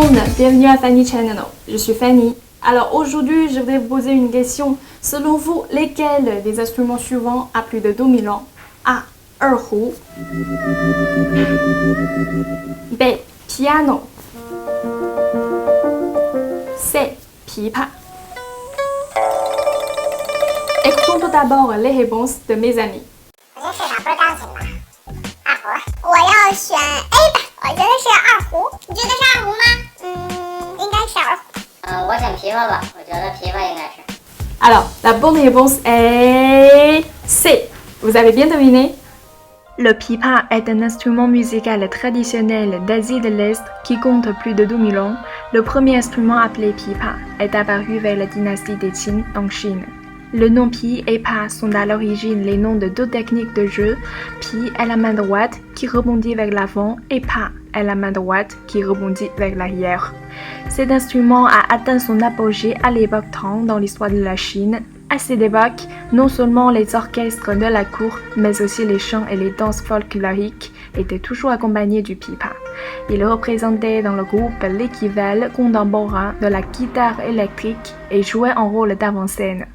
monde, bienvenue à Fanny Channel. Je suis Fanny. Alors aujourd'hui, je voudrais vous poser une question. Selon vous, lesquels des instruments suivants a plus de 2000 ans? A. 二胡 B. Piano C. 琵琶 Écoutons tout d'abord les réponses de mes amis. 我觉得至少不是钢琴吧，二胡。我要选 A 吧，我觉得是二胡。你觉得是二胡吗？应该是二胡。我选琵琶吧，我觉得琵琶应该是。Alors, la bonne réponse est C. Vous avez bien deviné? Le pipa est un instrument musical traditionnel d'Asie de l'Est qui compte plus de 2000 ans. Le premier instrument appelé pipa est apparu vers la dynastie des Qin en Chine. Le nom pi et pa sont à l'origine les noms de deux techniques de jeu. Pi est la main droite qui rebondit vers l'avant et pa est la main droite qui rebondit vers l'arrière. Cet instrument a atteint son apogée à l'époque Tang dans l'histoire de la Chine. À cette époque, non seulement les orchestres de la cour, mais aussi les chants et les danses folkloriques étaient toujours accompagnés du pipa. Il représentait dans le groupe l'équivalent contemporain de la guitare électrique et jouait un rôle d'avant-scène.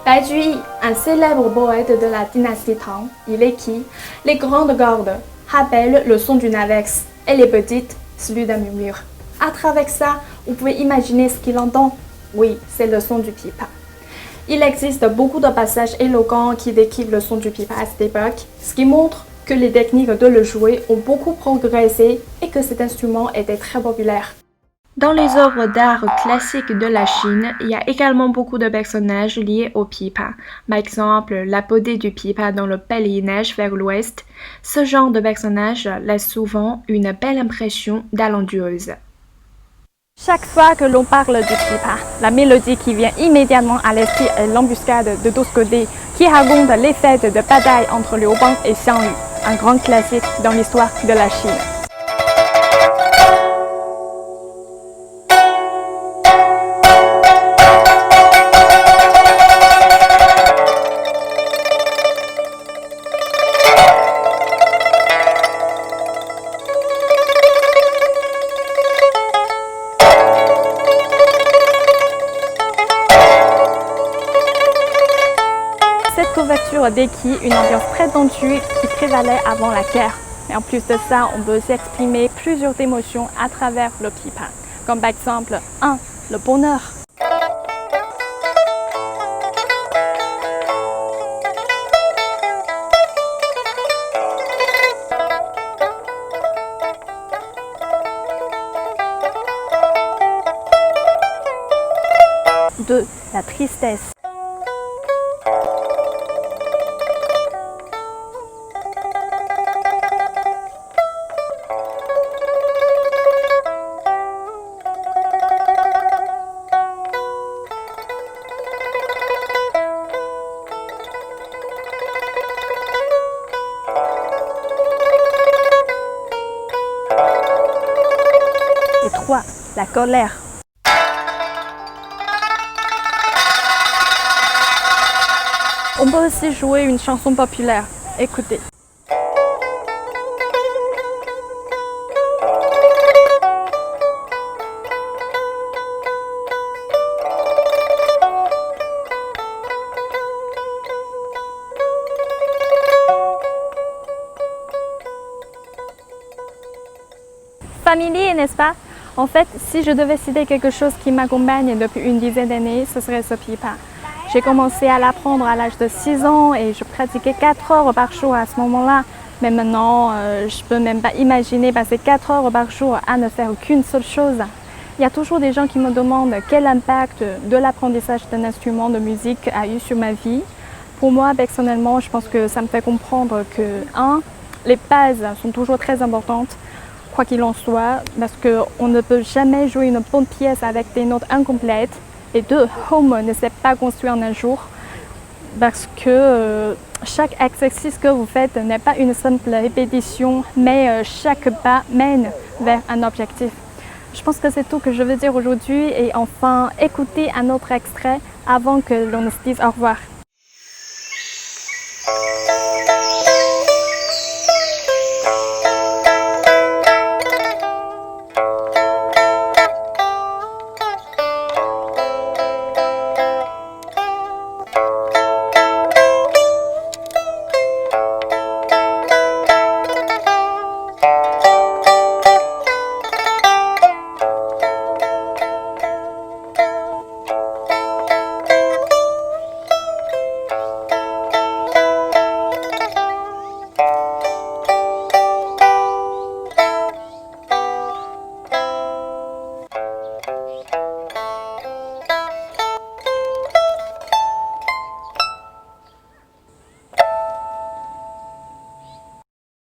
Bai Juyi, un célèbre poète de la dynastie Tang, il écrit « Les grandes cordes rappellent le son d'une averse et les petites, celui d'un murmure. » À travers ça, vous pouvez imaginer ce qu'il entend. Oui, c'est le son du pipa. Il existe beaucoup de passages éloquents qui décrivent le son du pipa à cette époque, ce qui montre que les techniques de le jouer ont beaucoup progressé et que cet instrument était très populaire. Dans les œuvres d'art classiques de la Chine, il y a également beaucoup de personnages liés au pipa. Par exemple, l'apodée du pipa dans le pèlerinage vers l'ouest. Ce genre de personnage laisse souvent une belle impression talentueuse. Chaque fois que l'on parle du pipa, la mélodie qui vient immédiatement à l'esprit est l'embuscade de 12 côtés qui raconte les fêtes de bataille entre Liu Bang et Xiang Yu, un grand classique dans l'histoire de la Chine. Cette couverture décrit une ambiance très tendue qui prévalait avant la guerre. Mais en plus de ça, on peut aussi exprimer plusieurs émotions à travers le pipa. Comme par exemple 1. Le bonheur. 2. La tristesse. 3. La colère. On peut aussi jouer une chanson populaire. Écoutez. Familier, n'est-ce pas? En fait, si je devais citer quelque chose qui m'accompagne depuis une dizaine d'années, ce serait ce pipa. J'ai commencé à l'apprendre à l'âge de 6 ans et je pratiquais 4 heures par jour à ce moment-là. Mais maintenant, je ne peux même pas imaginer passer 4 heures par jour à ne faire qu'une seule chose. Il y a toujours des gens qui me demandent quel impact de l'apprentissage d'un instrument de musique a eu sur ma vie. Pour moi, personnellement, je pense que ça me fait comprendre que, 1, les bases sont toujours très importantes. Quoi qu'il en soit, parce qu'on ne peut jamais jouer une bonne pièce avec des notes incomplètes. Et 2, Home ne s'est pas construit en un jour, parce que chaque exercice que vous faites n'est pas une simple répétition, mais chaque pas mène vers un objectif. Je pense que c'est tout que je veux dire aujourd'hui et enfin écoutez un autre extrait avant que l'on ne se dise au revoir.